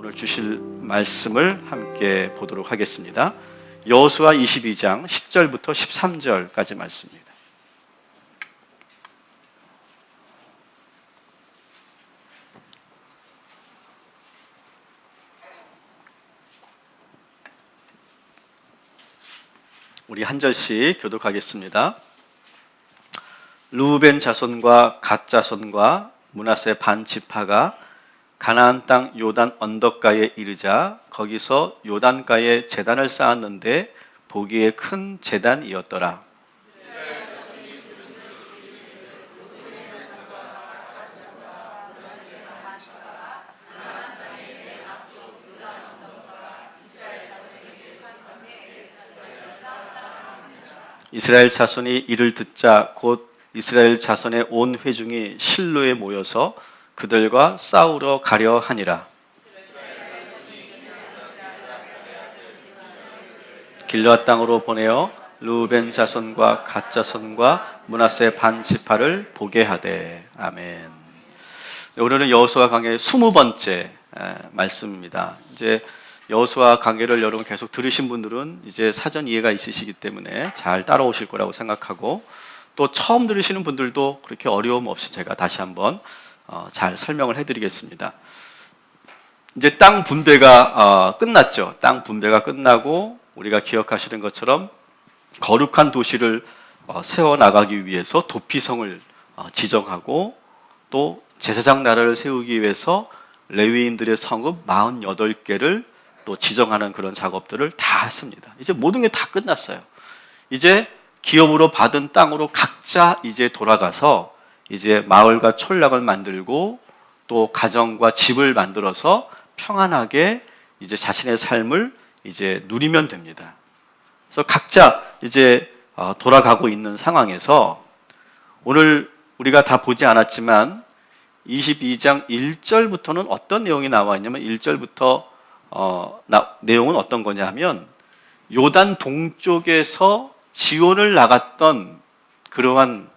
오늘 주실 말씀을 함께 보도록 하겠습니다. 여호수아 22장 10절부터 13절까지 말씀입니다. 우리 한 절씩 교독하겠습니다. 르우벤 자손과 갓 자손과 므낫세 반 지파가 가나안 땅 요단 언덕가에 이르자 거기서 요단가에 제단을 쌓았는데 보기에 큰 제단이었더라. 이스라엘 자손이 이를 듣자 곧 이스라엘 자손의 온 회중이 실로에 모여서 그들과 싸우러 가려 하니라. 길르앗 땅으로 보내어 르우벤 자손과 갓 자손과 므낫세 반 지파를 보게 하되. 아멘. 오늘은 여호수아 강의 20번째 말씀입니다. 이제 여호수아 강의를 여러분 계속 들으신 분들은 이제 사전 이해가 있으시기 때문에 잘 따라오실 거라고 생각하고, 또 처음 들으시는 분들도 그렇게 어려움 없이 제가 다시 한번 잘 설명을 해드리겠습니다. 이제 땅 분배가 끝났죠. 땅 분배가 끝나고 우리가 기억하시는 것처럼 거룩한 도시를 세워나가기 위해서 도피성을 지정하고, 또 제사장 나라를 세우기 위해서 레위인들의 성읍 48개를 또 지정하는 그런 작업들을 다 했습니다. 이제 모든 게 다 끝났어요. 이제 기업으로 받은 땅으로 각자 이제 돌아가서 이제 마을과 촌락을 만들고 또 가정과 집을 만들어서 평안하게 이제 자신의 삶을 이제 누리면 됩니다. 그래서 각자 이제 돌아가고 있는 상황에서 오늘 우리가 다 보지 않았지만 22장 1절부터는 어떤 내용이 나와 있냐면, 1절부터 내용은 어떤 거냐 하면 요단 동쪽에서 지원을 나갔던 그러한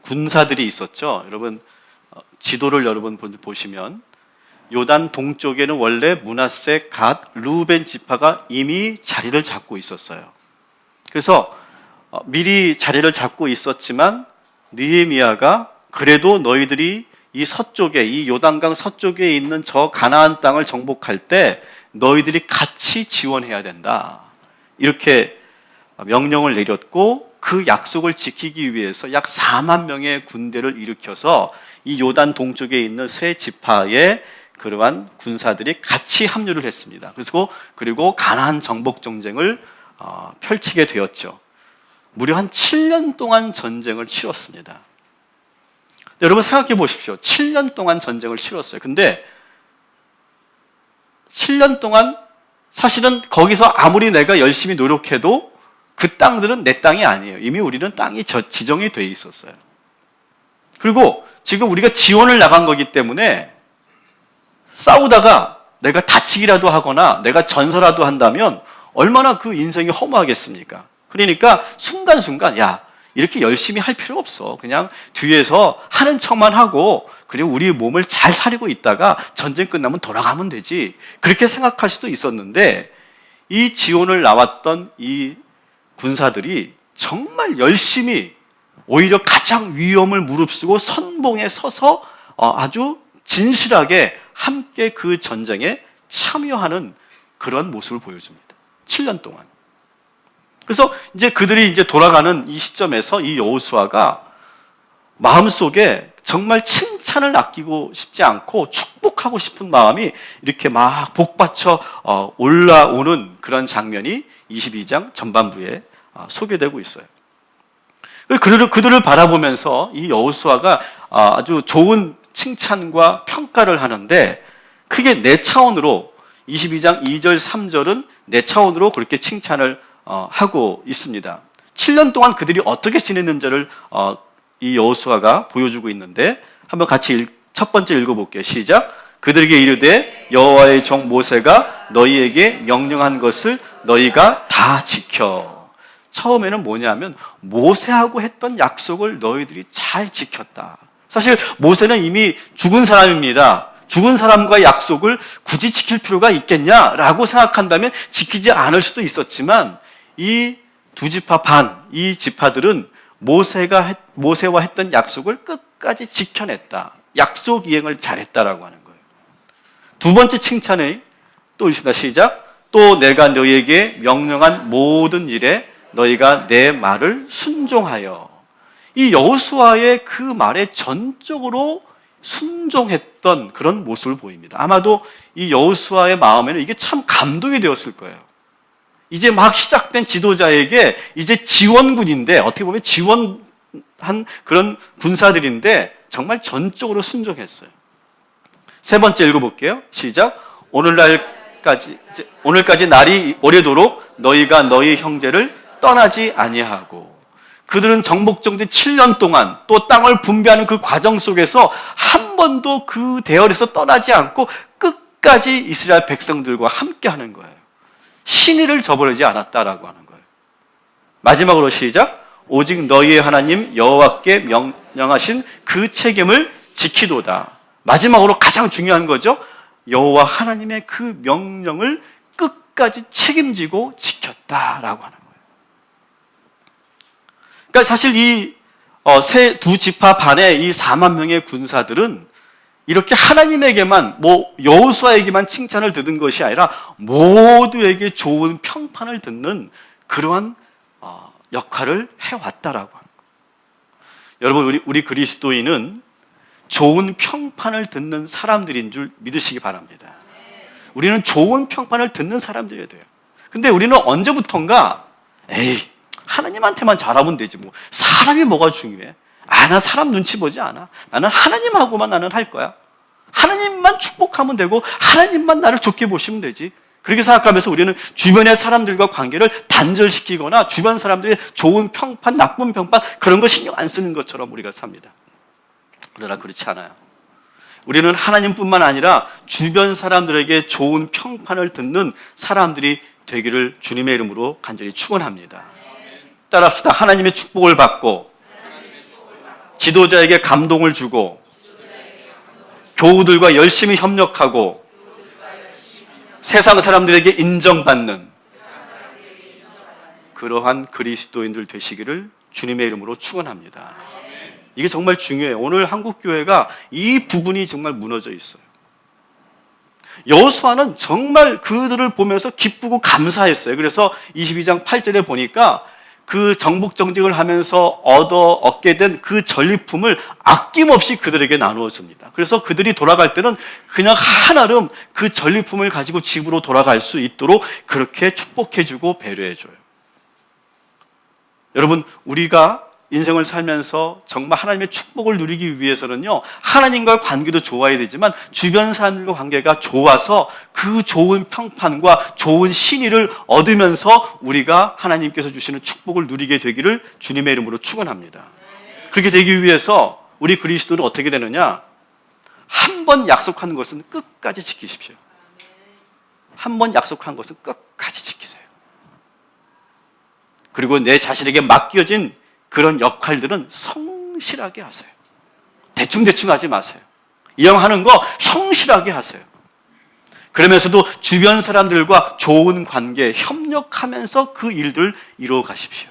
군사들이 있었죠. 여러분 지도를 여러분 보시면 요단 동쪽에는 원래 므낫세, 갓, 르우벤 지파가 이미 자리를 잡고 있었어요. 그래서 미리 자리를 잡고 있었지만 느헤미야가 그래도 너희들이 이 서쪽에, 이 요단강 서쪽에 있는 저 가나안 땅을 정복할 때 너희들이 같이 지원해야 된다, 이렇게 명령을 내렸고, 그 약속을 지키기 위해서 약 4만 명의 군대를 일으켜서 이 요단 동쪽에 있는 세 지파의 그러한 군사들이 같이 합류를 했습니다. 그리고 가나안 정복 전쟁을 펼치게 되었죠. 무려 한 7년 동안 전쟁을 치렀습니다. 여러분 생각해 보십시오. 7년 동안 전쟁을 치렀어요. 근데 7년 동안 사실은 거기서 아무리 내가 열심히 노력해도 그 땅들은 내 땅이 아니에요. 이미 우리는 땅이 지정이 돼 있었어요. 그리고 지금 우리가 지원을 나간 거기 때문에 싸우다가 내가 다치기라도 하거나 내가 전사라도 한다면 얼마나 그 인생이 허무하겠습니까? 그러니까 순간순간 이렇게 열심히 할 필요 없어. 그냥 뒤에서 하는 척만 하고 그리고 우리 몸을 잘 사리고 있다가 전쟁 끝나면 돌아가면 되지, 그렇게 생각할 수도 있었는데, 이 지원을 나왔던 이 군사들이 정말 열심히 오히려 가장 위험을 무릅쓰고 선봉에 서서 아주 진실하게 함께 그 전쟁에 참여하는 그런 모습을 보여줍니다. 7년 동안. 그래서 이제 그들이 이제 돌아가는 이 시점에서 이 여호수아가 마음속에 정말 칭찬을 아끼고 싶지 않고 축복하고 싶은 마음이 이렇게 막 복받쳐 올라오는 그런 장면이 22장 전반부에 소개되고 있어요. 그들을 바라보면서 이 여호수아가 아주 좋은 칭찬과 평가를 하는데, 크게 네 차원으로 22장 2절 3절은 네 차원으로 그렇게 칭찬을 하고 있습니다. 7년 동안 그들이 어떻게 지냈는지를 이 여호수아가 보여주고 있는데, 한번 같이 첫 번째 읽어볼게요. 시작. 그들에게 이르되 여호와의 종 모세가 너희에게 명령한 것을 너희가 다 지켜. 처음에는 뭐냐면 모세하고 했던 약속을 너희들이 잘 지켰다. 사실 모세는 이미 죽은 사람입니다. 죽은 사람과의 약속을 굳이 지킬 필요가 있겠냐라고 생각한다면 지키지 않을 수도 있었지만 이 두 지파 반, 이 지파들은 모세와 했던 약속을 끝까지 지켜냈다. 약속 이행을 잘했다라고 하는 거예요. 두 번째 칭찬이 또 있습니다. 시작. 또 내가 너희에게 명령한 모든 일에 너희가 내 말을 순종하여. 이 여호수아의 그 말에 전적으로 순종했던 그런 모습을 보입니다. 아마도 이 여호수아의 마음에는 이게 참 감동이 되었을 거예요. 이제 막 시작된 지도자에게 이제 지원군인데, 어떻게 보면 지원한 그런 군사들인데 정말 전적으로 순종했어요. 세 번째 읽어볼게요. 시작. 오늘까지 날이 오래도록 너희가 너희 형제를 떠나지 아니하고. 그들은 정복정된 7년 동안 또 땅을 분배하는 그 과정 속에서 한 번도 그 대열에서 떠나지 않고 끝까지 이스라엘 백성들과 함께 하는 거예요. 신의를 저버리지 않았다라고 하는 거예요. 마지막으로 시작. 오직 너희의 하나님 여호와께 명령하신 그 책임을 지키도다. 마지막으로 가장 중요한 거죠. 여호와 하나님의 그 명령을 끝까지 책임지고 지켰다라고 하는 거예요. 그러니까 사실 이 두 지파 반의 이 4만 명의 군사들은 이렇게 하나님에게만, 여호수아에게만 칭찬을 듣는 것이 아니라 모두에게 좋은 평판을 듣는 그러한 역할을 해왔다라고 합니다. 여러분, 우리 그리스도인은 좋은 평판을 듣는 사람들인 줄 믿으시기 바랍니다. 우리는 좋은 평판을 듣는 사람들이어야 돼요. 근데 우리는 언제부턴가 하나님한테만 잘하면 되지 사람이 뭐가 중요해? 난 사람 눈치 보지 않아. 나는 하나님하고만 나는 할 거야. 하나님만 축복하면 되고 하나님만 나를 좋게 보시면 되지. 그렇게 생각하면서 우리는 주변의 사람들과 관계를 단절시키거나 주변 사람들의 좋은 평판, 나쁜 평판 그런 거 신경 안 쓰는 것처럼 우리가 삽니다. 그러나 그렇지 않아요. 우리는 하나님뿐만 아니라 주변 사람들에게 좋은 평판을 듣는 사람들이 되기를 주님의 이름으로 간절히 축원합니다. 따라합시다. 하나님의 축복을 받고 지도자에게 감동을 주고 교우들과 열심히 협력하고 세상 사람들에게 인정받는 그러한 그리스도인들 되시기를 주님의 이름으로 축원합니다. 이게 정말 중요해요. 오늘 한국교회가 이 부분이 정말 무너져 있어요. 여호수아는 정말 그들을 보면서 기쁘고 감사했어요. 그래서 22장 8절에 보니까 그 정복정직을 하면서 얻게 된 그 전리품을 아낌없이 그들에게 나누어 줍니다. 그래서 그들이 돌아갈 때는 그냥 한아름 그 전리품을 가지고 집으로 돌아갈 수 있도록 그렇게 축복해주고 배려해줘요. 여러분, 우리가 인생을 살면서 정말 하나님의 축복을 누리기 위해서는요, 하나님과의 관계도 좋아야 되지만 주변 사람들과 관계가 좋아서 그 좋은 평판과 좋은 신의를 얻으면서 우리가 하나님께서 주시는 축복을 누리게 되기를 주님의 이름으로 축원합니다. 그렇게 되기 위해서 우리 그리스도는 어떻게 되느냐? 한 번 약속한 것은 끝까지 지키십시오. 한 번 약속한 것은 끝까지 지키세요. 그리고 내 자신에게 맡겨진 그런 역할들은 성실하게 하세요. 대충대충 하지 마세요. 이왕하는 거 성실하게 하세요. 그러면서도 주변 사람들과 좋은 관계, 협력하면서 그 일들을 이루어 가십시오.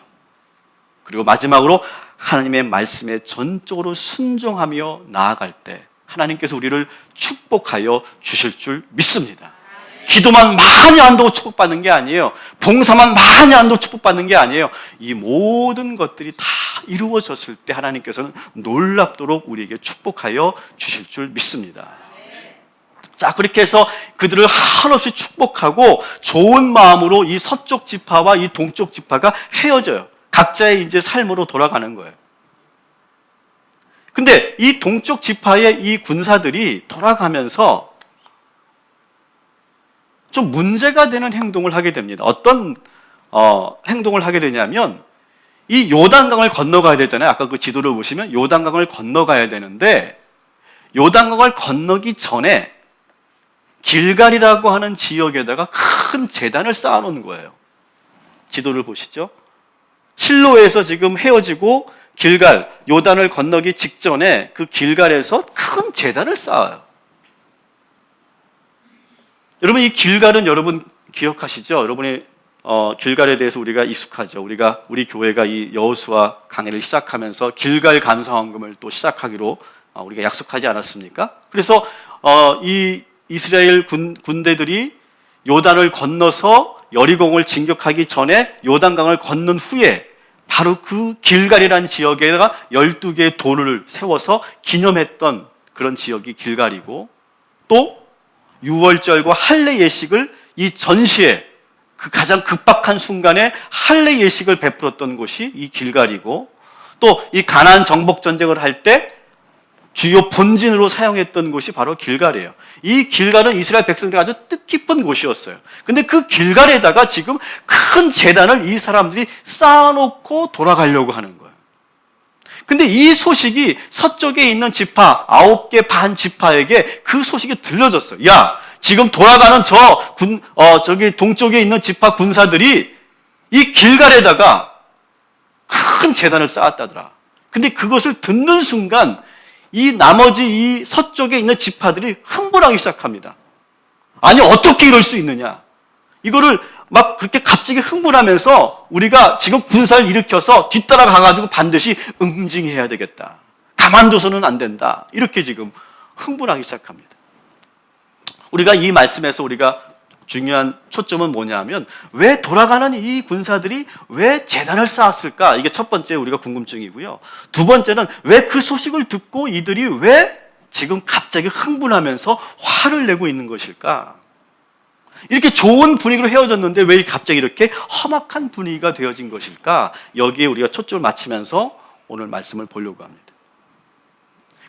그리고 마지막으로 하나님의 말씀에 전적으로 순종하며 나아갈 때 하나님께서 우리를 축복하여 주실 줄 믿습니다. 기도만 많이 한다고 축복받는 게 아니에요. 봉사만 많이 한다고 축복받는 게 아니에요. 이 모든 것들이 다 이루어졌을 때 하나님께서는 놀랍도록 우리에게 축복하여 주실 줄 믿습니다. 자, 그렇게 해서 그들을 한없이 축복하고 좋은 마음으로 이 서쪽 지파와 이 동쪽 지파가 헤어져요. 각자의 이제 삶으로 돌아가는 거예요. 근데 이 동쪽 지파의 이 군사들이 돌아가면서 좀 문제가 되는 행동을 하게 됩니다. 어떤 행동을 하게 되냐면 이 요단강을 건너가야 되잖아요. 아까 그 지도를 보시면 요단강을 건너가야 되는데 요단강을 건너기 전에 길갈이라고 하는 지역에다가 큰 제단을 쌓아놓은 거예요. 지도를 보시죠. 실로에서 지금 헤어지고 길갈, 요단을 건너기 직전에 그 길갈에서 큰 제단을 쌓아요. 여러분, 이 길갈은 여러분 기억하시죠? 여러분이 길갈에 대해서 우리가 익숙하죠. 우리 교회가 이 여호수아 강해를 시작하면서 길갈 감사헌금을 또 시작하기로 우리가 약속하지 않았습니까? 그래서 이 이스라엘 군대들이 요단을 건너서 여리고를 진격하기 전에 요단강을 건넌 후에 바로 그 길갈이라는 지역에다가 12개의 돌을 세워서 기념했던 그런 지역이 길갈이고, 또 유월절과 할례 예식을 이 전시에 그 가장 급박한 순간에 할례 예식을 베풀었던 곳이 이 길갈이고, 또 이 가나안 정복 전쟁을 할 때 주요 본진으로 사용했던 곳이 바로 길갈이에요. 이 길갈은 이스라엘 백성들이 아주 뜻깊은 곳이었어요. 근데 그 길갈에다가 지금 큰 제단을 이 사람들이 쌓아놓고 돌아가려고 하는 거예요. 근데 이 소식이 서쪽에 있는 지파 9개 반 지파에게 그 소식이 들려졌어요. 야, 지금 돌아가는 저기 동쪽에 있는 지파 군사들이 이 길갈에다가 큰 제단을 쌓았다더라. 근데 그것을 듣는 순간 이 나머지 이 서쪽에 있는 지파들이 흥분하기 시작합니다. 아니, 어떻게 이럴 수 있느냐? 이거를 막 그렇게 갑자기 흥분하면서 우리가 지금 군사를 일으켜서 뒤따라 가가지고 반드시 응징해야 되겠다. 가만둬서는 안 된다. 이렇게 지금 흥분하기 시작합니다. 우리가 이 말씀에서 우리가 중요한 초점은 뭐냐면, 왜 돌아가는 이 군사들이 왜 제단을 쌓았을까? 이게 첫 번째 우리가 궁금증이고요. 두 번째는 왜 그 소식을 듣고 이들이 왜 지금 갑자기 흥분하면서 화를 내고 있는 것일까? 이렇게 좋은 분위기로 헤어졌는데 왜 갑자기 이렇게 험악한 분위기가 되어진 것일까? 여기에 우리가 초점을 맞추면서 오늘 말씀을 보려고 합니다.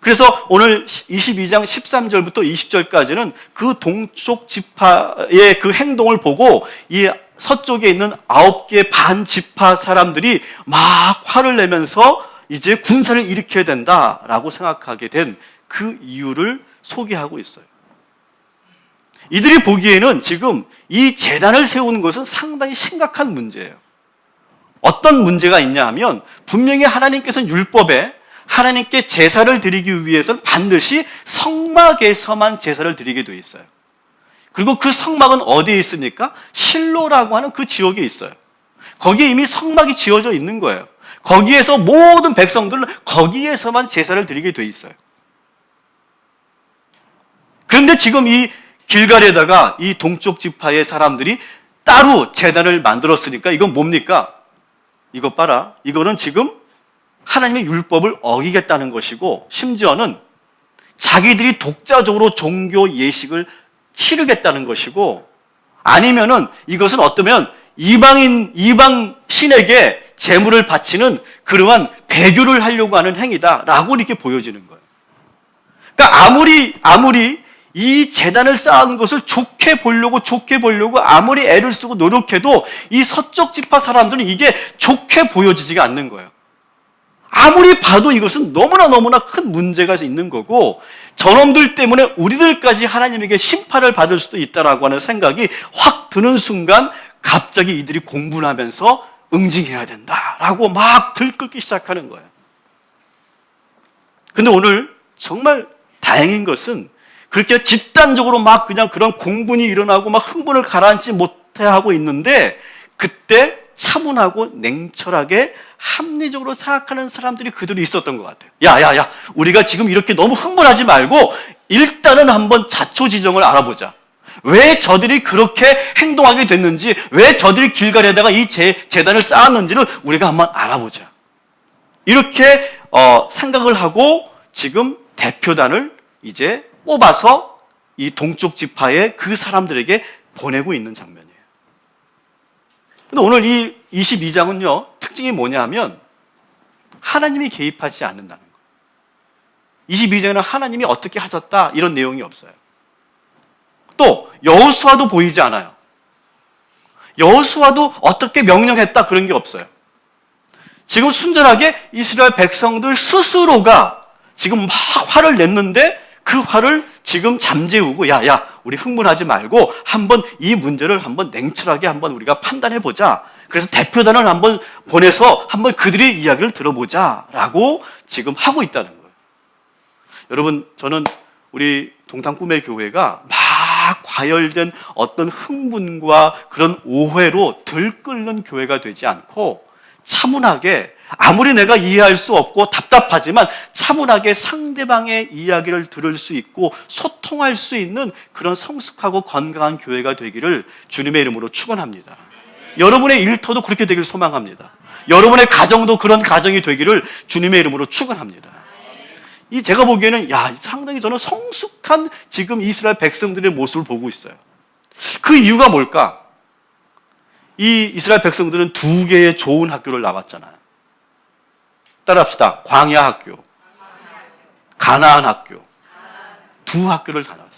그래서 오늘 22장 13절부터 20절까지는 그 동쪽 지파의 그 행동을 보고 이 서쪽에 있는 9개 반 지파 사람들이 막 화를 내면서 이제 군사를 일으켜야 된다라고 생각하게 된 그 이유를 소개하고 있어요. 이들이 보기에는 지금 이 제단을 세우는 것은 상당히 심각한 문제예요. 어떤 문제가 있냐 하면, 분명히 하나님께서는 율법에 하나님께 제사를 드리기 위해서는 반드시 성막에서만 제사를 드리게 되어 있어요. 그리고 그 성막은 어디에 있습니까? 실로라고 하는 그 지역에 있어요. 거기에 이미 성막이 지어져 있는 거예요. 거기에서 모든 백성들은 거기에서만 제사를 드리게 되어 있어요. 그런데 지금 이 길갈에다가 이 동쪽 지파의 사람들이 따로 제단을 만들었으니까 이건 뭡니까? 이것 봐라. 이거는 지금 하나님의 율법을 어기겠다는 것이고, 심지어는 자기들이 독자적으로 종교 예식을 치르겠다는 것이고, 아니면은 이것은 어쩌면 이방 신에게 제물을 바치는 그러한 배교를 하려고 하는 행위다라고 이렇게 보여지는 거예요. 그러니까 아무리 이 제단을 쌓은 것을 좋게 보려고 아무리 애를 쓰고 노력해도 이 서쪽 지파 사람들은 이게 좋게 보여지지가 않는 거예요. 아무리 봐도 이것은 너무나 큰 문제가 있는 거고, 저놈들 때문에 우리들까지 하나님에게 심판을 받을 수도 있다라고 하는 생각이 확 드는 순간 갑자기 이들이 공분을 하면서 응징해야 된다라고 막 들끓기 시작하는 거예요. 근데 오늘 정말 다행인 것은 그렇게 집단적으로 막 그냥 그런 공분이 일어나고 막 흥분을 가라앉지 못해 하고 있는데, 그때 차분하고 냉철하게 합리적으로 생각하는 사람들이 그들이 있었던 것 같아요. 야, 우리가 지금 이렇게 너무 흥분하지 말고 일단은 한번 자초지정을 알아보자. 왜 저들이 그렇게 행동하게 됐는지, 왜 저들이 길갈에다가 이 제단을 쌓았는지를 우리가 한번 알아보자. 이렇게 생각을 하고 지금 대표단을 이제 뽑아서 이 동쪽 지파의 그 사람들에게 보내고 있는 장면이에요. 근데 오늘 이 22장은요, 특징이 뭐냐면 하나님이 개입하지 않는다는 거예요. 22장에는 하나님이 어떻게 하셨다 이런 내용이 없어요. 또 여호수아도 보이지 않아요. 여호수아도 어떻게 명령했다 그런 게 없어요. 지금 순전하게 이스라엘 백성들 스스로가 지금 막 화를 냈는데 그 화를 지금 잠재우고, 야, 우리 흥분하지 말고 한번 이 문제를 한번 냉철하게 한번 우리가 판단해 보자. 그래서 대표단을 한번 보내서 한번 그들의 이야기를 들어보자라고 지금 하고 있다는 거예요. 여러분, 저는 우리 동탄 꿈의 교회가 막 막 과열된 어떤 흥분과 그런 오해로 들끓는 교회가 되지 않고 차분하게, 아무리 내가 이해할 수 없고 답답하지만 차분하게 상대방의 이야기를 들을 수 있고 소통할 수 있는 그런 성숙하고 건강한 교회가 되기를 주님의 이름으로 축원합니다. 여러분의 일터도 그렇게 되길 소망합니다. 여러분의 가정도 그런 가정이 되기를 주님의 이름으로 축원합니다. 이 제가 보기에는 상당히 저는 성숙한 지금 이스라엘 백성들의 모습을 보고 있어요. 그 이유가 뭘까? 이 이스라엘 백성들은 두 개의 좋은 학교를 나왔잖아요. 따라합시다. 광야 학교, 가나안 학교. 두 학교를 다 나왔습니다.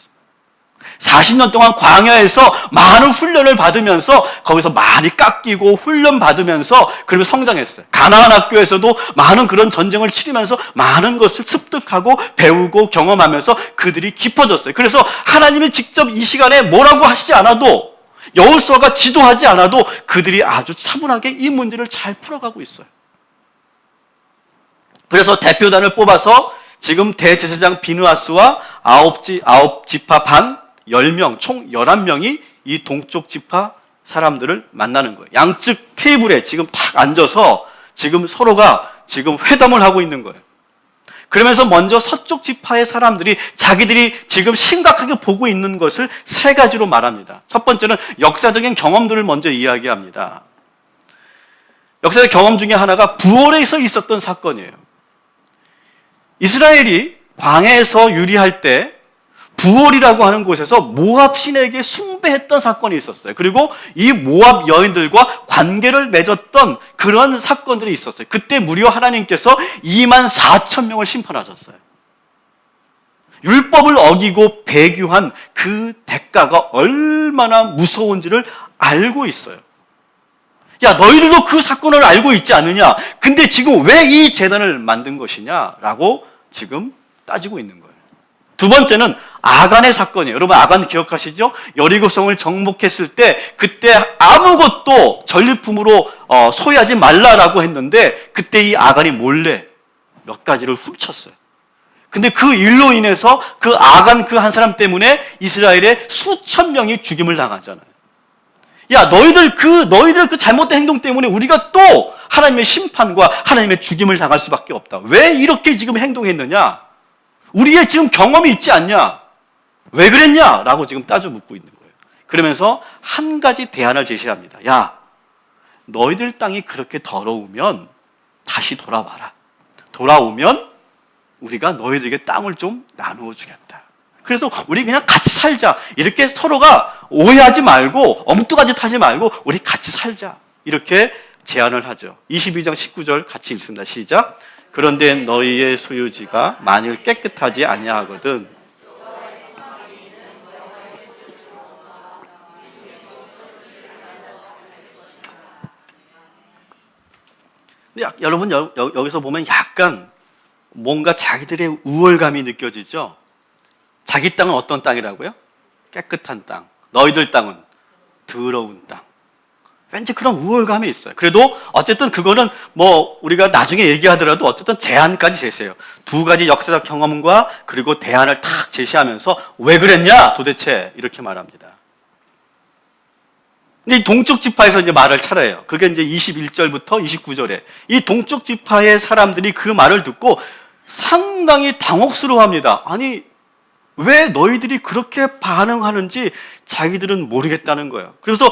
40년 동안 광야에서 많은 훈련을 받으면서 거기서 많이 깎이고 훈련 받으면서 그리고 성장했어요. 가나안 학교에서도 많은 그런 전쟁을 치르면서 많은 것을 습득하고 배우고 경험하면서 그들이 깊어졌어요. 그래서 하나님이 직접 이 시간에 뭐라고 하시지 않아도, 여호수아가 지도하지 않아도 그들이 아주 차분하게 이 문제를 잘 풀어가고 있어요. 그래서 대표단을 뽑아서 지금 대제사장 비느하스와 아홉 지파 반 10명, 총 11명이 이 동쪽 지파 사람들을 만나는 거예요. 양측 테이블에 지금 탁 앉아서 지금 서로가 지금 회담을 하고 있는 거예요. 그러면서 먼저 서쪽 지파의 사람들이 자기들이 지금 심각하게 보고 있는 것을 세 가지로 말합니다. 첫 번째는 역사적인 경험들을 먼저 이야기합니다. 역사적 경험 중에 하나가 부월에서 있었던 사건이에요. 이스라엘이 광야에서 유리할 때 부월이라고 하는 곳에서 모압 신에게 숭배했던 사건이 있었어요. 그리고 이 모압 여인들과 관계를 맺었던 그런 사건들이 있었어요. 그때 무려 하나님께서 2만 4천 명을 심판하셨어요. 율법을 어기고 배교한 그 대가가 얼마나 무서운지를 알고 있어요. 야, 너희들도 그 사건을 알고 있지 않느냐? 근데 지금 왜 이 재단을 만든 것이냐라고 지금 따지고 있는 거예요. 두 번째는 아간의 사건이에요. 여러분 아간 기억하시죠? 여리고성을 정복했을 때 그때 아무것도 전리품으로 소유하지 말라라고 했는데 그때 이 아간이 몰래 몇 가지를 훔쳤어요. 근데 그 일로 인해서 그 아간 그 한 사람 때문에 이스라엘의 수천 명이 죽임을 당하잖아요. 야, 너희들 그 잘못된 행동 때문에 우리가 또 하나님의 심판과 하나님의 죽임을 당할 수밖에 없다. 왜 이렇게 지금 행동했느냐? 우리의 지금 경험이 있지 않냐? 왜 그랬냐? 라고 지금 따져 묻고 있는 거예요. 그러면서 한 가지 대안을 제시합니다. 야, 너희들 땅이 그렇게 더러우면 다시 돌아와라. 돌아오면 우리가 너희들에게 땅을 좀 나누어 주겠다. 그래서 우리 그냥 같이 살자. 이렇게 서로가 오해하지 말고 엉뚱한 짓 하지 말고 우리 같이 살자. 이렇게 제안을 하죠. 22장 19절 같이 읽습니다. 시작. 그런데 너희의 소유지가 만일 깨끗하지 아니하거든 근데 여러분 여기서 보면 약간 뭔가 자기들의 우월감이 느껴지죠. 자기 땅은 어떤 땅이라고요? 깨끗한 땅. 너희들 땅은 더러운 땅. 왠지 그런 우월감이 있어요. 그래도 어쨌든 그거는 뭐 우리가 나중에 얘기하더라도 어쨌든 제안까지 제시해요. 두 가지 역사적 경험과 그리고 대안을 탁 제시하면서 왜 그랬냐 도대체 이렇게 말합니다. 근데 이 동쪽 지파에서 이제 말을 차려요. 그게 이제 21절부터 29절에 이 동쪽 지파의 사람들이 그 말을 듣고 상당히 당혹스러워합니다. 아니 왜 너희들이 그렇게 반응하는지 자기들은 모르겠다는 거예요. 그래서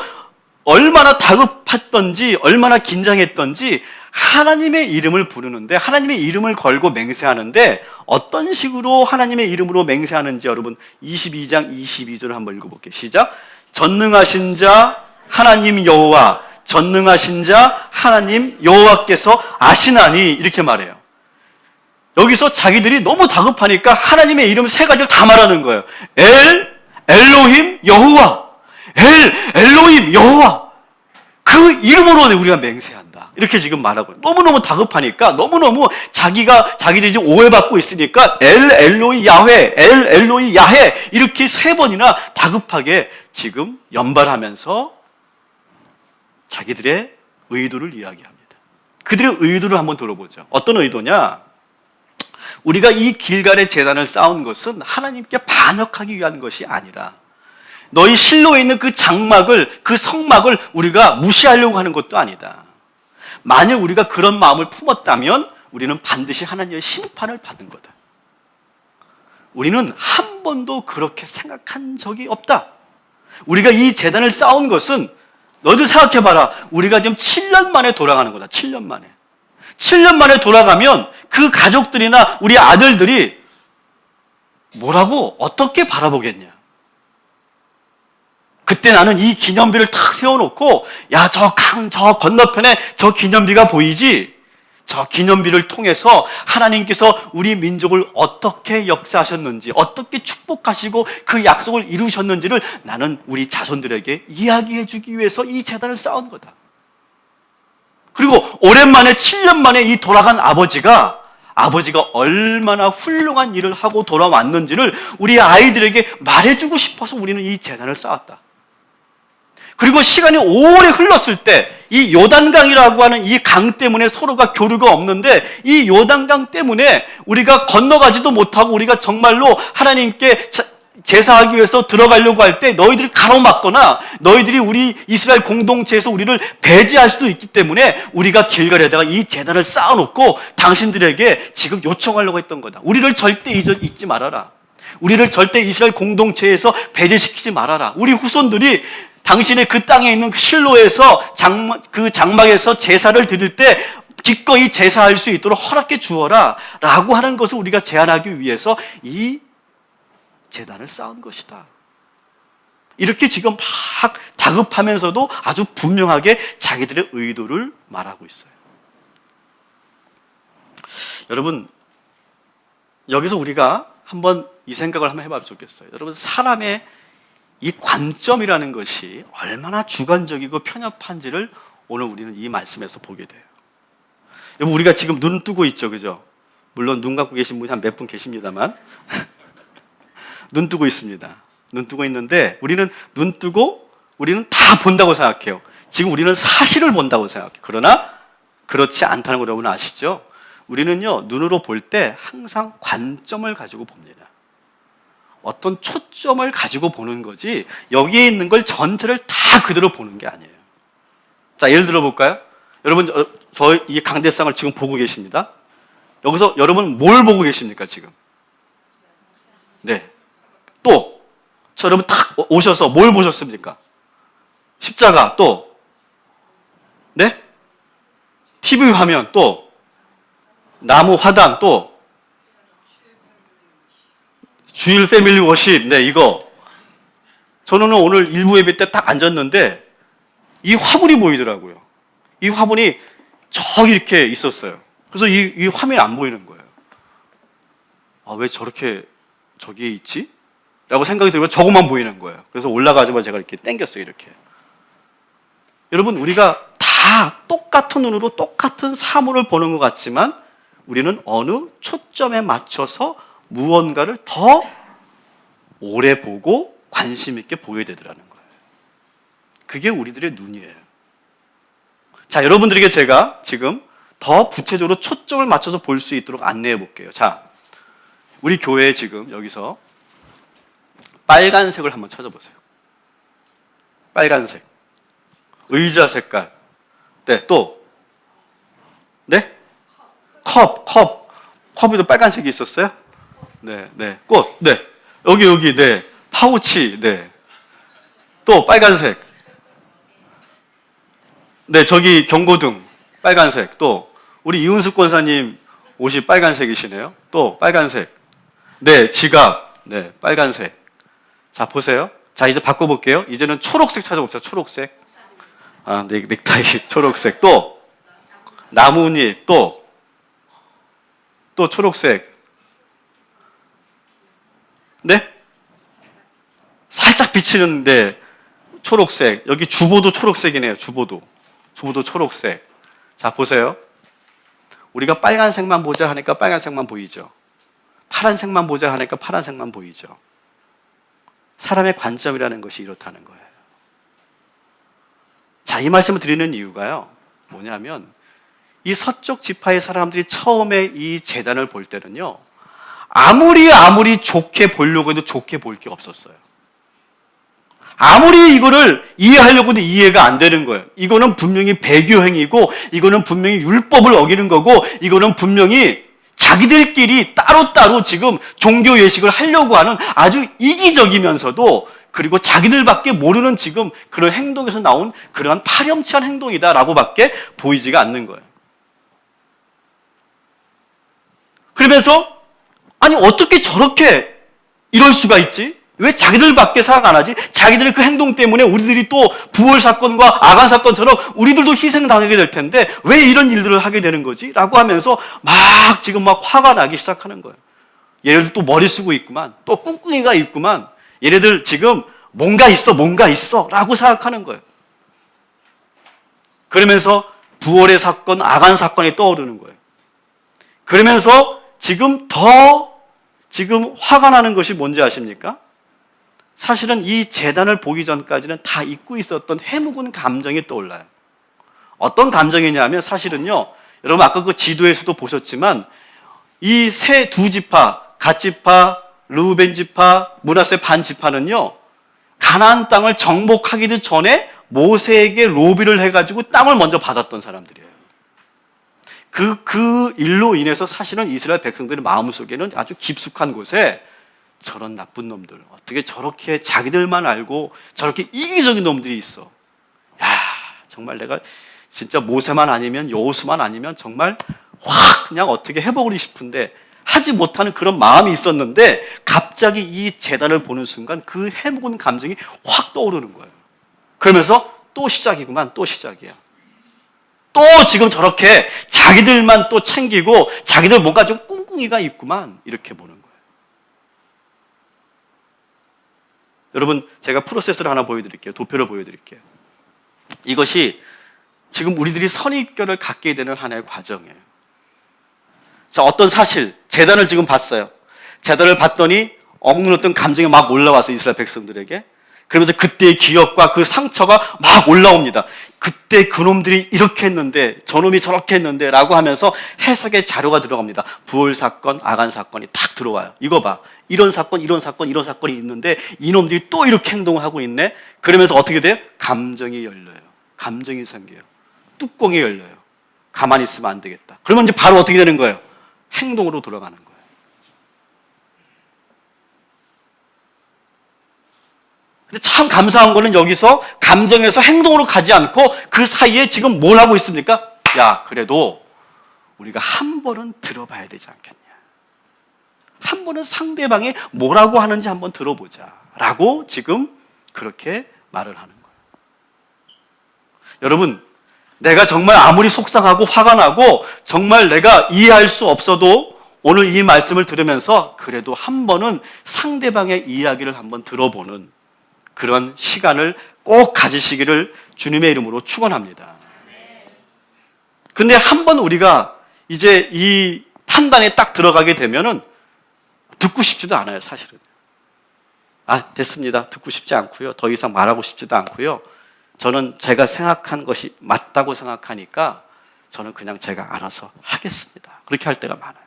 얼마나 다급했던지 얼마나 긴장했던지 하나님의 이름을 부르는데 하나님의 이름을 걸고 맹세하는데 어떤 식으로 하나님의 이름으로 맹세하는지 여러분 22장 22절을 한번 읽어볼게요. 시작. 전능하신 자 하나님 여호와 전능하신 자 하나님 여호와께서 아시나니 이렇게 말해요. 여기서 자기들이 너무 다급하니까 하나님의 이름 세 가지를 다 말하는 거예요. 엘로힘 여호와 엘로힘 여호와 그 이름으로 우리가 맹세한다. 이렇게 지금 말하고 너무너무 다급하니까 너무너무 자기들이 지금 오해받고 있으니까 엘로이 야훼 엘로이 야훼 이렇게 세 번이나 다급하게 지금 연발하면서 자기들의 의도를 이야기합니다. 그들의 의도를 한번 들어보죠. 어떤 의도냐? 우리가 이 길갈의 제단을 쌓은 것은 하나님께 반역하기 위한 것이 아니라 너희 실로에 있는 그 장막을, 그 성막을 우리가 무시하려고 하는 것도 아니다. 만일 우리가 그런 마음을 품었다면 우리는 반드시 하나님의 심판을 받은 거다. 우리는 한 번도 그렇게 생각한 적이 없다. 우리가 이 제단을 쌓은 것은, 너희들 생각해봐라. 우리가 지금 7년 만에 돌아가는 거다. 7년 만에. 7년 만에 돌아가면 그 가족들이나 우리 아들들이 뭐라고 어떻게 바라보겠냐. 그때 나는 이 기념비를 탁 세워놓고, 야, 저 건너편에 저 기념비가 보이지? 저 기념비를 통해서 하나님께서 우리 민족을 어떻게 역사하셨는지, 어떻게 축복하시고 그 약속을 이루셨는지를 나는 우리 자손들에게 이야기해 주기 위해서 이 제단을 쌓은 거다. 그리고 오랜만에 7년 만에 이 돌아간 아버지가 얼마나 훌륭한 일을 하고 돌아왔는지를 우리 아이들에게 말해주고 싶어서 우리는 이 제단을 쌓았다. 그리고 시간이 오래 흘렀을 때 이 요단강이라고 하는 이 강 때문에 서로가 교류가 없는데, 이 요단강 때문에 우리가 건너가지도 못하고 우리가 정말로 하나님께 제사하기 위해서 들어가려고 할 때 너희들이 가로막거나 너희들이 우리 이스라엘 공동체에서 우리를 배제할 수도 있기 때문에 우리가 길갈에다가 이 제단을 쌓아놓고 당신들에게 지금 요청하려고 했던 거다. 우리를 절대 잊지 말아라. 우리를 절대 이스라엘 공동체에서 배제시키지 말아라. 우리 후손들이 당신의 그 땅에 있는 실로에서 그 장막에서 제사를 드릴 때 기꺼이 제사할 수 있도록 허락해 주어라 라고 하는 것을 우리가 제안하기 위해서 이 제단을 쌓은 것이다. 이렇게 지금 막 다급하면서도 아주 분명하게 자기들의 의도를 말하고 있어요. 여러분, 여기서 우리가 한번 이 생각을 한번 해봐도 좋겠어요. 여러분, 사람의 이 관점이라는 것이 얼마나 주관적이고 편협한지를 오늘 우리는 이 말씀에서 보게 돼요. 여러분, 우리가 지금 눈 뜨고 있죠, 그죠? 물론 눈 감고 계신 분이 한 몇 분 계십니다만 눈 뜨고 있습니다. 눈 뜨고 있는데 우리는 눈 뜨고 우리는 다 본다고 생각해요. 지금 우리는 사실을 본다고 생각해요. 그러나 그렇지 않다는 걸 여러분 아시죠? 우리는요, 눈으로 볼 때 항상 관점을 가지고 봅니다. 어떤 초점을 가지고 보는 거지 여기에 있는 걸 전체를 다 그대로 보는 게 아니에요. 자, 예를 들어 볼까요? 여러분, 저 이 강대상을 지금 보고 계십니다. 여기서 여러분 뭘 보고 계십니까 지금? 네. 또 여러분 딱 오셔서 뭘 보셨습니까? 십자가, 또 네? TV 화면, 또 나무 화단, 또 주일 패밀리 워십. 네, 이거 저는 오늘 일부 예배 때 딱 앉았는데 이 화분이 보이더라고요. 이 화분이 저기 이렇게 있었어요. 그래서 이 화면이 안 보이는 거예요. 아, 왜 저렇게 저기에 있지? 라고 생각이 들고 저것만 보이는 거예요. 그래서 올라가자마자 제가 이렇게 당겼어요, 이렇게. 여러분, 우리가 다 똑같은 눈으로 똑같은 사물을 보는 것 같지만 우리는 어느 초점에 맞춰서 무언가를 더 오래 보고 관심 있게 보게 되더라는 거예요. 그게 우리들의 눈이에요. 자, 여러분들에게 제가 지금 더 구체적으로 초점을 맞춰서 볼 수 있도록 안내해 볼게요. 자, 우리 교회에 지금 여기서 빨간색을 한번 찾아보세요. 빨간색. 의자 색깔. 네, 또. 네? 컵에도 빨간색이 있었어요? 네, 네. 꽃. 네. 여기, 네. 파우치. 네. 또 빨간색. 네, 저기 경고등. 빨간색. 또 우리 이은숙 권사님 옷이 빨간색이시네요. 또 빨간색. 네, 지갑. 네, 빨간색. 자, 보세요. 자, 이제 바꿔볼게요. 이제는 초록색 찾아봅시다. 초록색. 아, 네, 넥타이 초록색. 또 나뭇잎. 또 초록색. 네? 살짝 비치는데 초록색. 여기 주보도 초록색이네요. 주보도 초록색. 자, 보세요. 우리가 빨간색만 보자 하니까 빨간색만 보이죠. 파란색만 보자 하니까 파란색만 보이죠. 사람의 관점이라는 것이 이렇다는 거예요. 자, 이 말씀을 드리는 이유가요, 뭐냐면 이 서쪽 지파의 사람들이 처음에 이 제단을 볼 때는요, 아무리 좋게 보려고 해도 좋게 볼 게 없었어요. 아무리 이거를 이해하려고 해도 이해가 안 되는 거예요. 이거는 분명히 배교행위고, 이거는 분명히 율법을 어기는 거고, 이거는 분명히 자기들끼리 따로따로 지금 종교 예식을 하려고 하는 아주 이기적이면서도, 그리고 자기들밖에 모르는 지금 그런 행동에서 나온 그러한 파렴치한 행동이다라고밖에 보이지가 않는 거예요. 그러면서 아니 어떻게 저렇게 이럴 수가 있지? 왜 자기들밖에 생각 안 하지? 자기들의 그 행동 때문에 우리들이 또 부월 사건과 아간 사건처럼 우리들도 희생당하게 될 텐데 왜 이런 일들을 하게 되는 거지? 라고 하면서 막 지금 막 화가 나기 시작하는 거예요. 얘네들 또 머리 쓰고 있구만. 또 꿍꿍이가 있구만. 얘네들 지금 뭔가 있어 라고 생각하는 거예요. 그러면서 부월의 사건, 아간 사건이 떠오르는 거예요. 그러면서 지금 화가 나는 것이 뭔지 아십니까? 사실은 이 재단을 보기 전까지는 다 잊고 있었던 해묵은 감정이 떠올라요. 어떤 감정이냐면 사실은요, 여러분 아까 그 지도에서도 보셨지만 이 세 두 지파, 갓 지파, 르우벤 지파, 므낫세 반 지파는요, 가나안 땅을 정복하기도 전에 모세에게 로비를 해가지고 땅을 먼저 받았던 사람들이에요. 그 일로 인해서 사실은 이스라엘 백성들의 마음속에는 아주 깊숙한 곳에 저런 나쁜 놈들, 어떻게 저렇게 자기들만 알고 저렇게 이기적인 놈들이 있어. 야, 정말 내가 진짜 모세만 아니면 여호수만 아니면 정말 확 그냥 어떻게 해보고 싶은데 하지 못하는 그런 마음이 있었는데 갑자기 이 재단을 보는 순간 그 해묵은 감정이 확 떠오르는 거예요. 그러면서 또 시작이구만, 또 시작이야. 또 지금 저렇게 자기들만 또 챙기고 자기들 뭔가 좀 꿍꿍이가 있구만 이렇게 보는 거예요. 여러분 제가 프로세스를 하나 보여드릴게요. 도표를 보여드릴게요. 이것이 지금 우리들이 선입견을 갖게 되는 하나의 과정이에요. 자, 어떤 사실, 재단을 지금 봤어요. 재단을 봤더니 억눌렀던 감정이 막 올라와서 이스라엘 백성들에게 그러면서 그때의 기억과 그 상처가 막 올라옵니다. 그때 그놈들이 이렇게 했는데 저놈이 저렇게 했는데 라고 하면서 해석의 자료가 들어갑니다. 부월 사건, 아간 사건이 탁 들어와요. 이거 봐. 이런 사건이 있는데 이놈들이 또 이렇게 행동을 하고 있네. 그러면서 어떻게 돼요? 감정이 열려요. 감정이 생겨요. 뚜껑이 열려요. 가만히 있으면 안 되겠다. 그러면 이제 바로 어떻게 되는 거예요? 행동으로 돌아가는 거예요. 근데 참 감사한 거는 여기서 감정에서 행동으로 가지 않고 그 사이에 지금 뭘 하고 있습니까? 야, 그래도 우리가 한 번은 들어봐야 되지 않겠냐. 한 번은 상대방이 뭐라고 하는지 한번 들어보자. 라고 지금 그렇게 말을 하는 거예요. 여러분, 내가 정말 아무리 속상하고 화가 나고 정말 내가 이해할 수 없어도 오늘 이 말씀을 들으면서 그래도 한 번은 상대방의 이야기를 한번 들어보는 그런 시간을 꼭 가지시기를 주님의 이름으로 축원합니다. 근데 한번 우리가 이제 이 판단에 딱 들어가게 되면은 듣고 싶지도 않아요, 사실은. 아, 됐습니다. 듣고 싶지 않고요. 더 이상 말하고 싶지도 않고요. 저는 제가 생각한 것이 맞다고 생각하니까 저는 그냥 제가 알아서 하겠습니다. 그렇게 할 때가 많아요.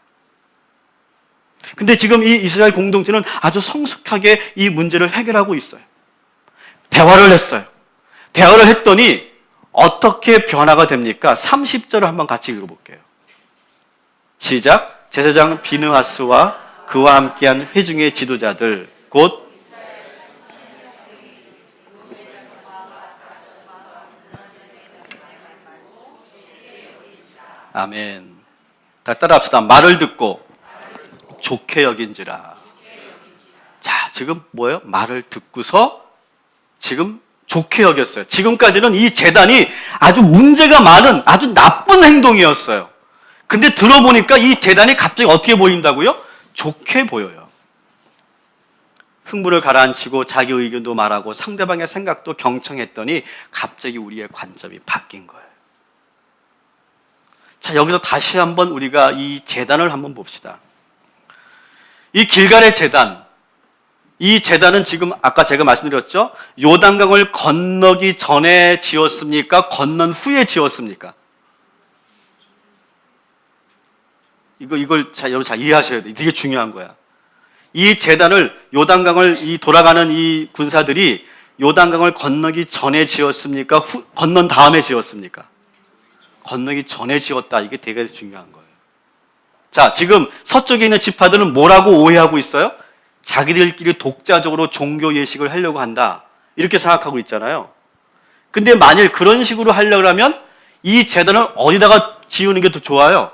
근데 지금 이 이스라엘 공동체는 아주 성숙하게 이 문제를 해결하고 있어요. 대화를 했어요. 대화를 했더니 어떻게 변화가 됩니까? 30절을 한번 같이 읽어볼게요. 시작. 제사장 비느하스와 그와 함께한 회중의 지도자들 곧 아멘. 다 따라합시다. 말을 듣고 좋게 여긴지라. 자, 지금 뭐예요? 말을 듣고서 지금 좋게 여겼어요. 지금까지는 이 재단이 아주 문제가 많은 아주 나쁜 행동이었어요. 근데 들어보니까 이 재단이 갑자기 어떻게 보인다고요? 좋게 보여요. 흥분을 가라앉히고 자기 의견도 말하고 상대방의 생각도 경청했더니 갑자기 우리의 관점이 바뀐 거예요. 자, 여기서 다시 한번 우리가 이 재단을 한번 봅시다. 이 길갈의 재단, 이 재단은 지금 아까 제가 말씀드렸죠? 요단강을 건너기 전에 지었습니까? 건넌 후에 지었습니까? 이걸 여러분 잘 이해하셔야 돼요. 되게 중요한 거야. 이 재단을 요단강을 이 돌아가는 이 군사들이 요단강을 건너기 전에 지었습니까? 건넌 다음에 지었습니까? 건너기 전에 지었다. 이게 되게 중요한 거예요. 자, 지금 서쪽에 있는 지파들은 뭐라고 오해하고 있어요? 자기들끼리 독자적으로 종교 예식을 하려고 한다. 이렇게 생각하고 있잖아요. 근데 만일 그런 식으로 하려고 하면 이 제단을 어디다가 지우는 게 더 좋아요?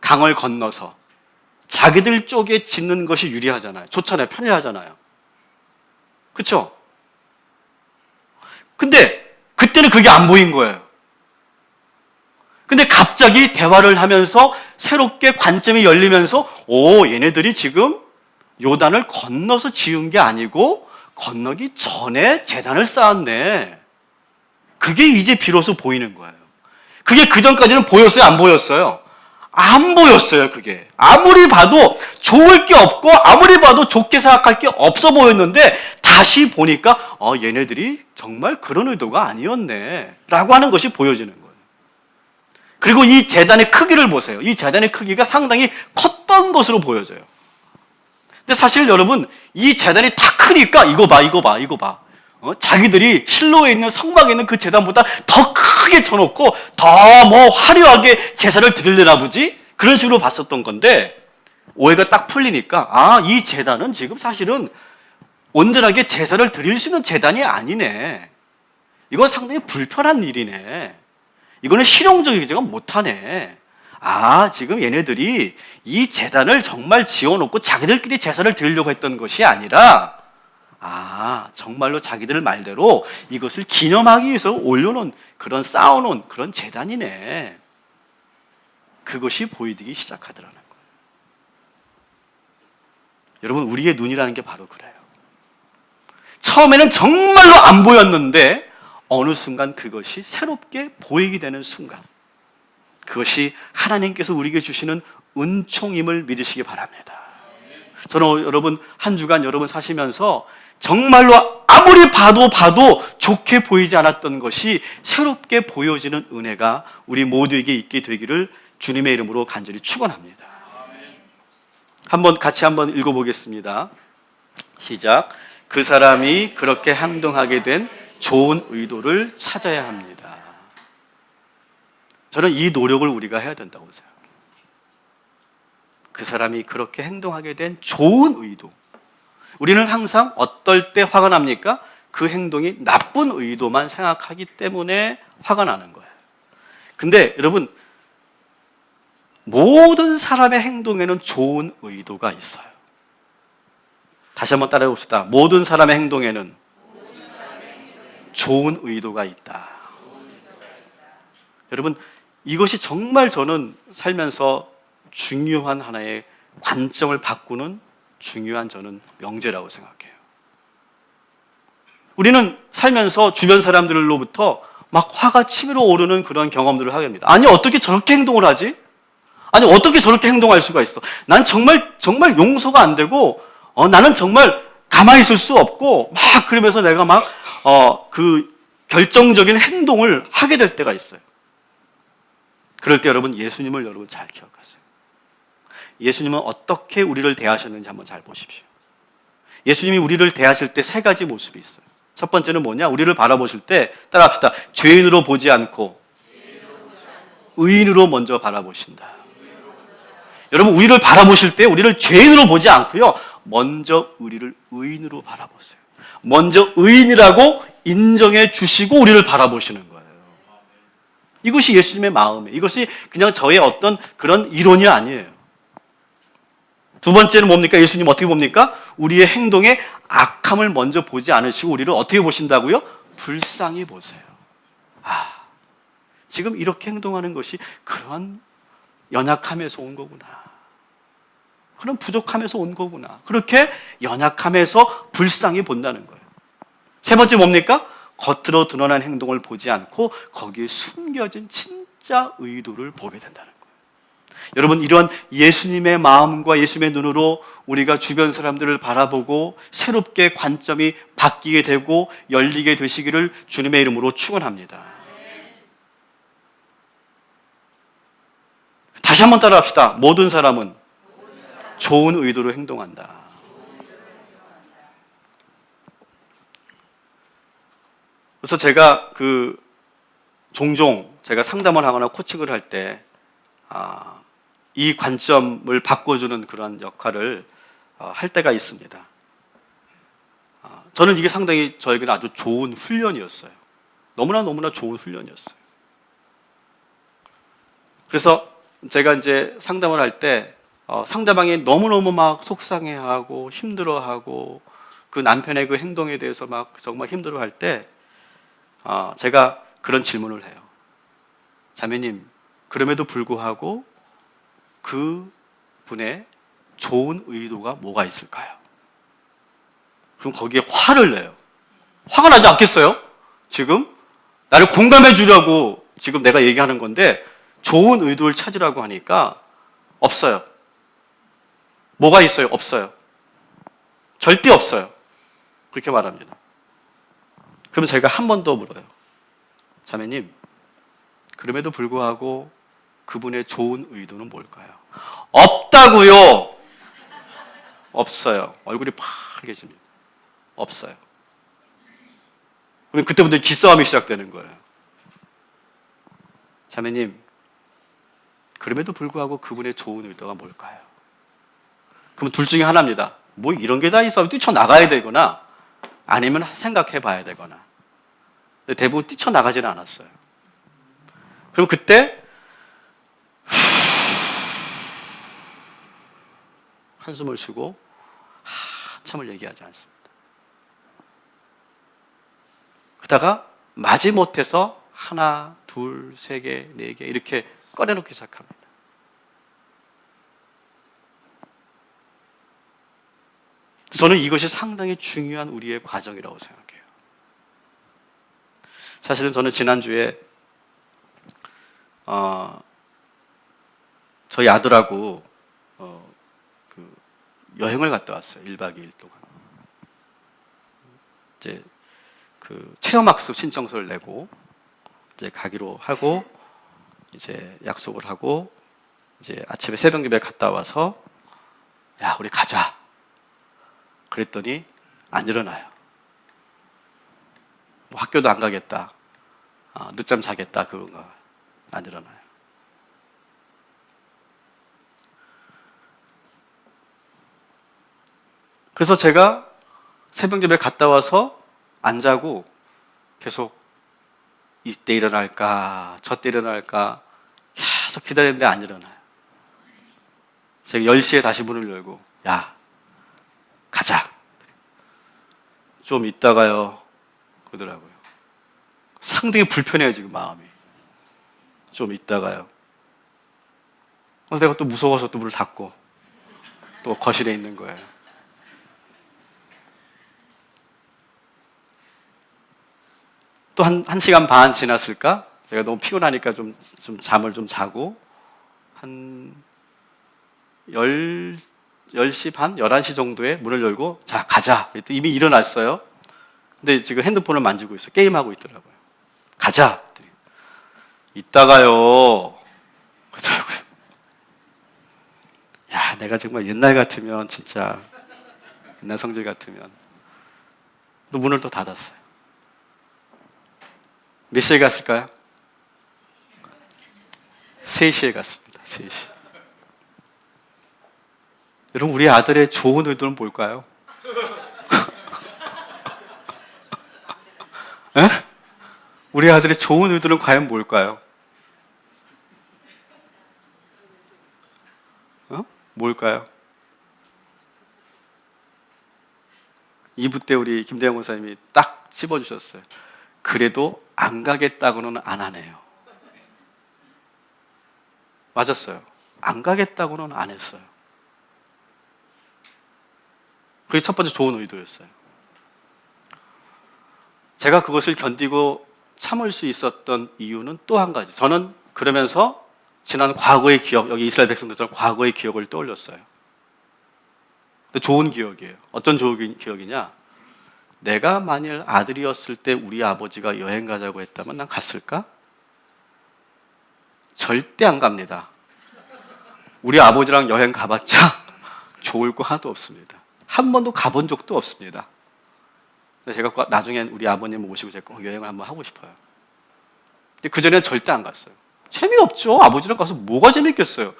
강을 건너서. 자기들 쪽에 짓는 것이 유리하잖아요. 좋잖아요. 편리하잖아요. 그렇죠? 근데 그때는 그게 안 보인 거예요. 근데 갑자기 대화를 하면서 새롭게 관점이 열리면서 얘네들이 지금 요단을 건너서 지은 게 아니고 건너기 전에 제단을 쌓았네. 그게 이제 비로소 보이는 거예요. 그게 그전까지는 보였어요? 안 보였어요? 안 보였어요, 그게. 아무리 봐도 좋을 게 없고 아무리 봐도 좋게 생각할 게 없어 보였는데 다시 보니까 얘네들이 정말 그런 의도가 아니었네 라고 하는 것이 보여지는 거예요. 그리고 이 제단의 크기를 보세요. 이 제단의 크기가 상당히 컸던 것으로 보여져요. 근데 사실 여러분 이 제단이 다 크니까 이거 봐. 자기들이 실로에 있는 성막에 있는 그 제단보다 더 크게 쳐놓고 더 뭐 화려하게 제사를 드리려나 보지? 그런 식으로 봤었던 건데 오해가 딱 풀리니까 이 제단은 지금 사실은 온전하게 제사를 드릴 수 있는 제단이 아니네. 이건 상당히 불편한 일이네. 이거는 실용적이지가 못하네. 지금 얘네들이 이 제단을 정말 지어놓고 자기들끼리 제사를 드리려고 했던 것이 아니라 정말로 자기들 말대로 이것을 기념하기 위해서 올려놓은 그런 쌓아놓은 그런 제단이네. 그것이 보이기 시작하더라는 거예요. 여러분 우리의 눈이라는 게 바로 그래요. 처음에는 정말로 안 보였는데 어느 순간 그것이 새롭게 보이게 되는 순간 그것이 하나님께서 우리에게 주시는 은총임을 믿으시기 바랍니다. 저는 여러분 한 주간 여러분 사시면서 정말로 아무리 봐도 좋게 보이지 않았던 것이 새롭게 보여지는 은혜가 우리 모두에게 있게 되기를 주님의 이름으로 간절히 축원합니다. 같이 한번 읽어보겠습니다. 시작. 그 사람이 그렇게 행동하게 된 좋은 의도를 찾아야 합니다. 저는 이 노력을 우리가 해야 된다고 생각해요. 그 사람이 그렇게 행동하게 된 좋은 의도. 우리는 항상 어떨 때 화가 납니까? 그 행동이 나쁜 의도만 생각하기 때문에 화가 나는 거예요. 근데 여러분 모든 사람의 행동에는 좋은 의도가 있어요. 다시 한번 따라해 봅시다. 모든 사람의 행동에는 좋은 의도가 있다. 여러분 이것이 정말 저는 살면서 중요한 하나의 관점을 바꾸는 중요한 저는 명제라고 생각해요. 우리는 살면서 주변 사람들로부터 막 화가 치밀어 오르는 그런 경험들을 하게 됩니다. 아니 어떻게 저렇게 행동을 하지? 아니 어떻게 저렇게 행동할 수가 있어? 난 정말 용서가 안 되고 나는 정말 가만히 있을 수 없고 막 그러면서 내가 막 그 결정적인 행동을 하게 될 때가 있어요. 그럴 때 여러분 예수님을 여러분 잘 기억하세요. 예수님은 어떻게 우리를 대하셨는지 한번 잘 보십시오. 예수님이 우리를 대하실 때 세 가지 모습이 있어요. 첫 번째는 뭐냐? 우리를 바라보실 때 따라합시다. 죄인으로 보지 않고 의인으로 먼저 바라보신다. 여러분 우리를 바라보실 때 우리를 죄인으로 보지 않고요. 먼저 우리를 의인으로 바라보세요. 먼저 의인이라고 인정해 주시고 우리를 바라보시는 거예요. 이것이 예수님의 마음이에요. 이것이 그냥 저의 어떤 그런 이론이 아니에요. 두 번째는 뭡니까? 예수님 어떻게 봅니까? 우리의 행동에 악함을 먼저 보지 않으시고 우리를 어떻게 보신다고요? 불쌍히 보세요. 지금 이렇게 행동하는 것이 그런 연약함에서 온 거구나. 그런 부족함에서 온 거구나. 그렇게 연약함에서 불쌍히 본다는 거예요. 세 번째 뭡니까? 겉으로 드러난 행동을 보지 않고 거기에 숨겨진 진짜 의도를 보게 된다는 거예요. 여러분 이런 예수님의 마음과 예수님의 눈으로 우리가 주변 사람들을 바라보고 새롭게 관점이 바뀌게 되고 열리게 되시기를 주님의 이름으로 축원합니다. 다시 한번 따라합시다. 모든 사람은 좋은 의도로 행동한다. 그래서 제가 종종 제가 상담을 하거나 코칭을 할 때, 이 관점을 바꿔주는 그런 역할을 할 때가 있습니다. 저는 이게 상당히 저에게는 아주 좋은 훈련이었어요. 너무나 좋은 훈련이었어요. 그래서 제가 이제 상담을 할 때, 상대방이 너무너무 막 속상해하고 힘들어하고 그 남편의 그 행동에 대해서 막 정말 힘들어할 때, 제가 그런 질문을 해요. 자매님, 그럼에도 불구하고 그 분의 좋은 의도가 뭐가 있을까요? 그럼 거기에 화를 내요. 화가 나지 않겠어요? 지금 나를 공감해 주려고 지금 내가 얘기하는 건데 좋은 의도를 찾으라고 하니까 없어요. 뭐가 있어요? 없어요. 절대 없어요. 그렇게 말합니다. 그럼 제가 한 번 더 물어요. 자매님, 그럼에도 불구하고 그분의 좋은 의도는 뭘까요? 없다고요. 없어요. 얼굴이 파래집니다. 없어요. 그럼 그때부터 기싸움이 시작되는 거예요. 자매님, 그럼에도 불구하고 그분의 좋은 의도가 뭘까요? 그럼 둘 중에 하나입니다. 뭐 이런 게 다 있어. 뛰쳐나가야 되거나 아니면 생각해 봐야 되거나. 근데 대부분 뛰쳐나가지는 않았어요. 그럼 그때 한숨을 쉬고 한참을 얘기하지 않습니다. 그러다가 마지못해서 하나, 둘, 세 개, 네 개 이렇게 꺼내놓기 시작합니다. 저는 이것이 상당히 중요한 우리의 과정이라고 생각해요. 사실은 저는 지난주에 저희 아들하고 여행을 갔다 왔어요. 1박 2일 동안. 이제 체험학습 신청서를 내고 이제 가기로 하고 이제 약속을 하고 이제 아침에 새벽 예배 갔다 와서 야, 우리 가자. 그랬더니 안 일어나요. 뭐 학교도 안 가겠다. 늦잠 자겠다. 그런가. 안 일어나요. 그래서 제가 새벽 예배 갔다 와서 안 자고 계속 이때 일어날까 저때 일어날까 계속 기다렸는데 안 일어나요. 제가 10시에 다시 문을 열고 야 가자. 좀 있다가요 그러더라고요. 상당히 불편해요 지금 마음이. 좀 있다가요. 그래서 내가 또 무서워서 또 문을 닫고 또 거실에 있는 거예요. 또 한 시간 반 지났을까? 제가 너무 피곤하니까 좀 잠을 좀 자고 한 10시 반, 11시 정도에 문을 열고 자 가자. 이미 일어났어요. 근데 지금 핸드폰을 만지고 있어요. 게임하고 있더라고요. 가자. 이따가요. 그러더라고요. 야, 내가 정말 옛날 같으면 진짜 옛날 성질 같으면 또 문을 또 닫았어요. 몇 시에 갔을까요? 3시에 갔습니다. 3시. 여러분 우리 아들의 좋은 의도는 뭘까요? 에? 우리 아들의 좋은 의도는 과연 뭘까요? 뭘까요? 2부 때 우리 김대영 목사님이 딱 찝어주셨어요. 그래도 안 가겠다고는 안 하네요. 맞았어요. 안 가겠다고는 안 했어요. 그게 첫 번째 좋은 의도였어요. 제가 그것을 견디고 참을 수 있었던 이유는 또 한 가지. 저는 그러면서 지난 과거의 기억, 여기 이스라엘 백성들처럼 과거의 기억을 떠올렸어요. 근데 좋은 기억이에요. 어떤 좋은 기억이냐? 내가 만일 아들이었을 때 우리 아버지가 여행 가자고 했다면 난 갔을까? 절대 안 갑니다. 우리 아버지랑 여행 가봤자 좋을 거 하나도 없습니다. 한 번도 가본 적도 없습니다. 근데 제가 나중에 우리 아버님 모시고 제가 꼭 여행을 한번 하고 싶어요. 근데 그전에는 절대 안 갔어요. 재미없죠. 아버지랑 가서 뭐가 재밌겠어요.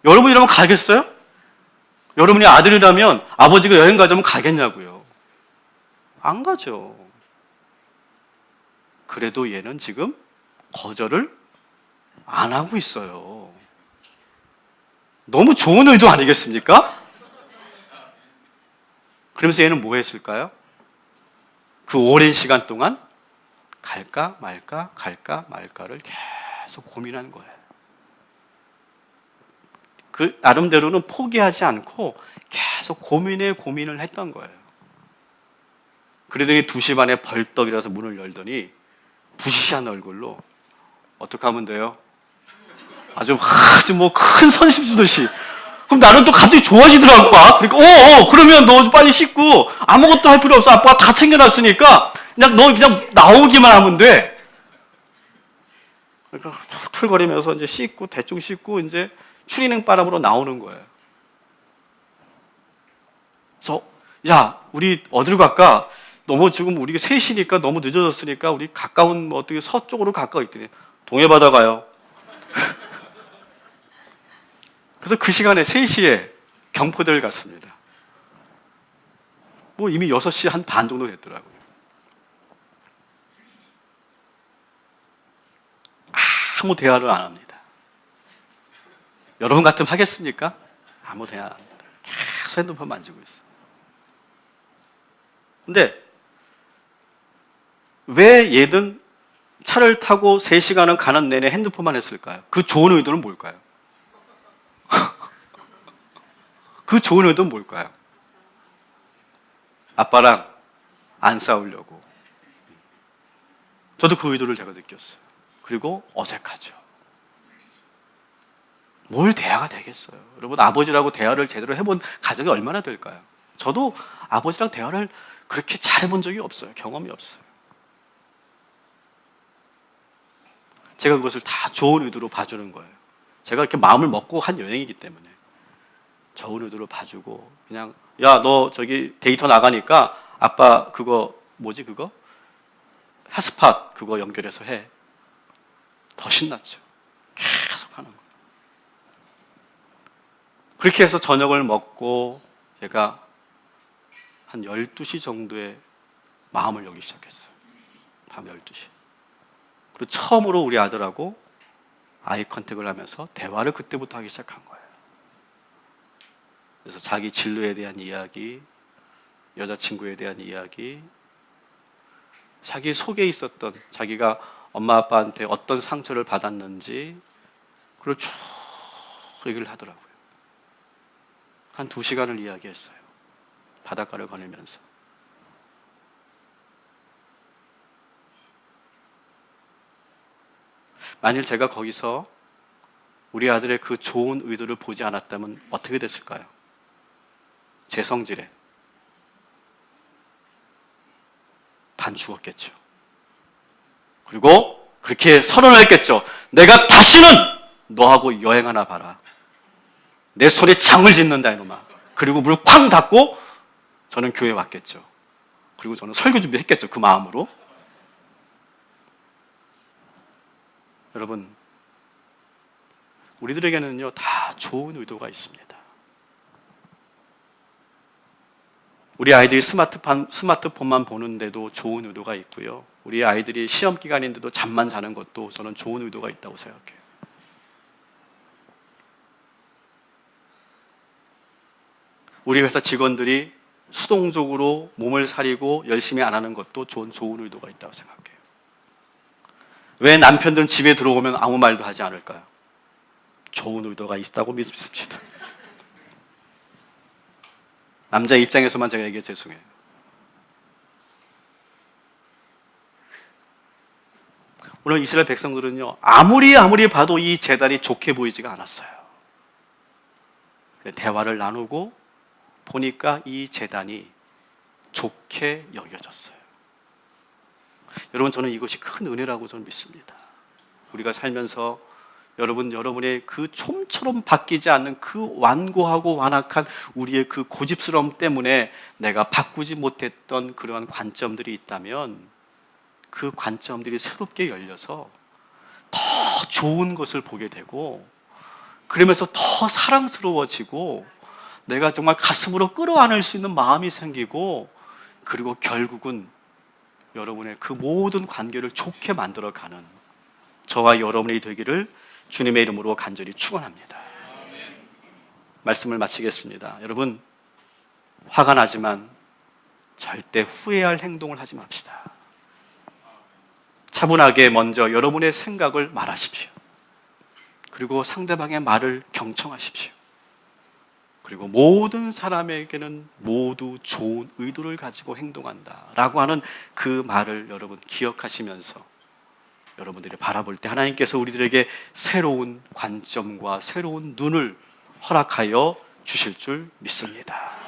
여러분이라면 가겠어요? 여러분이 아들이라면 아버지가 여행 가자면 가겠냐고요. 안 가죠. 그래도 얘는 지금 거절을 안 하고 있어요. 너무 좋은 의도 아니겠습니까? 그러면서 얘는 뭐 했을까요? 그 오랜 시간 동안 갈까 말까 갈까 말까를 계속 고민한 거예요. 그 나름대로는 포기하지 않고 계속 고민을 했던 거예요. 그러더니 2시 반에 벌떡 일어나서 문을 열더니 부시시한 얼굴로 어떻게 하면 돼요? 아주 뭐 큰 선심 쓰듯이. 그럼 나는 또 갑자기 좋아지더라고 막. 그러니까 그러면 너 빨리 씻고 아무것도 할 필요 없어. 아빠가 다 챙겨놨으니까 그냥 너 그냥 나오기만 하면 돼. 그러니까 툴툴거리면서 이제 씻고 대충 씻고 이제 추리닝 바람으로 나오는 거예요. 그래서 야 우리 어디로 갈까? 너무 지금 우리가 셋이니까 너무 늦어졌으니까 우리 가까운 뭐 어떻게 서쪽으로 가까워 있더니 동해바다 가요. 그래서 그 시간에 3시에 경포대를 갔습니다. 뭐 이미 6시 한 반 정도 됐더라고요. 아무 대화를 안 합니다. 여러분 같으면 하겠습니까? 아무 대화 안 합니다. 계속 핸드폰 만지고 있어. 근데 왜 얘든 차를 타고 3시간은 가는 내내 핸드폰만 했을까요? 그 좋은 의도는 뭘까요? 그 좋은 의도는 뭘까요? 아빠랑 안 싸우려고. 저도 그 의도를 제가 느꼈어요. 그리고 어색하죠. 뭘 대화가 되겠어요? 여러분 아버지라고 대화를 제대로 해본 가정이 얼마나 될까요? 저도 아버지랑 대화를 그렇게 잘해본 적이 없어요. 경험이 없어요. 제가 그것을 다 좋은 의도로 봐주는 거예요. 제가 이렇게 마음을 먹고 한 여행이기 때문에 좋은 의도로 봐주고 그냥 야 너 저기 데이터 나가니까 아빠 그거 뭐지 그거? 핫스팟 그거 연결해서 해. 더 신났죠. 계속 하는 거예요. 그렇게 해서 저녁을 먹고 제가 한 12시 정도에 마음을 열기 시작했어요. 밤 12시. 그리고 처음으로 우리 아들하고 아이 컨택을 하면서 대화를 그때부터 하기 시작한 거예요. 그래서 자기 진로에 대한 이야기, 여자친구에 대한 이야기, 자기 속에 있었던 자기가 엄마 아빠한테 어떤 상처를 받았는지 그걸 쭉 얘기를 하더라고요. 한 2시간을 이야기했어요. 바닷가를 거닐면서. 만일 제가 거기서 우리 아들의 그 좋은 의도를 보지 않았다면 어떻게 됐을까요? 제 성질에 반 죽었겠죠. 그리고 그렇게 선언을 했겠죠. 내가 다시는 너하고 여행 하나 봐라. 내 손에 장을 짓는다 이놈아. 그리고 문을 쾅 닫고 저는 교회에 왔겠죠. 그리고 저는 설교 준비했겠죠. 그 마음으로. 여러분 우리들에게는요 다 좋은 의도가 있습니다. 우리 아이들이 스마트폰만 보는데도 좋은 의도가 있고요. 우리 아이들이 시험 기간인데도 잠만 자는 것도 저는 좋은 의도가 있다고 생각해요. 우리 회사 직원들이 수동적으로 몸을 사리고 열심히 안 하는 것도 좋은 의도가 있다고 생각해요. 왜 남편들은 집에 들어오면 아무 말도 하지 않을까요? 좋은 의도가 있다고 믿습니다. 남자 입장에서만 제가 얘기해 죄송해요. 오늘 이스라엘 백성들은요 아무리 봐도 이 제단이 좋게 보이지가 않았어요. 대화를 나누고 보니까 이 제단이 좋게 여겨졌어요. 여러분 저는 이것이 큰 은혜라고 저는 믿습니다. 우리가 살면서 여러분, 여러분의 그 좀처럼 바뀌지 않는 그 완고하고 완악한 우리의 그 고집스러움 때문에 내가 바꾸지 못했던 그러한 관점들이 있다면 그 관점들이 새롭게 열려서 더 좋은 것을 보게 되고, 그러면서 더 사랑스러워지고 내가 정말 가슴으로 끌어안을 수 있는 마음이 생기고, 그리고 결국은 여러분의 그 모든 관계를 좋게 만들어가는 저와 여러분이 되기를 주님의 이름으로 간절히 축원합니다. 말씀을 마치겠습니다. 여러분, 화가 나지만 절대 후회할 행동을 하지 맙시다. 차분하게 먼저 여러분의 생각을 말하십시오. 그리고 상대방의 말을 경청하십시오. 그리고 모든 사람에게는 모두 좋은 의도를 가지고 행동한다 라고 하는 그 말을 여러분 기억하시면서 여러분들이 바라볼 때 하나님께서 우리들에게 새로운 관점과 새로운 눈을 허락하여 주실 줄 믿습니다.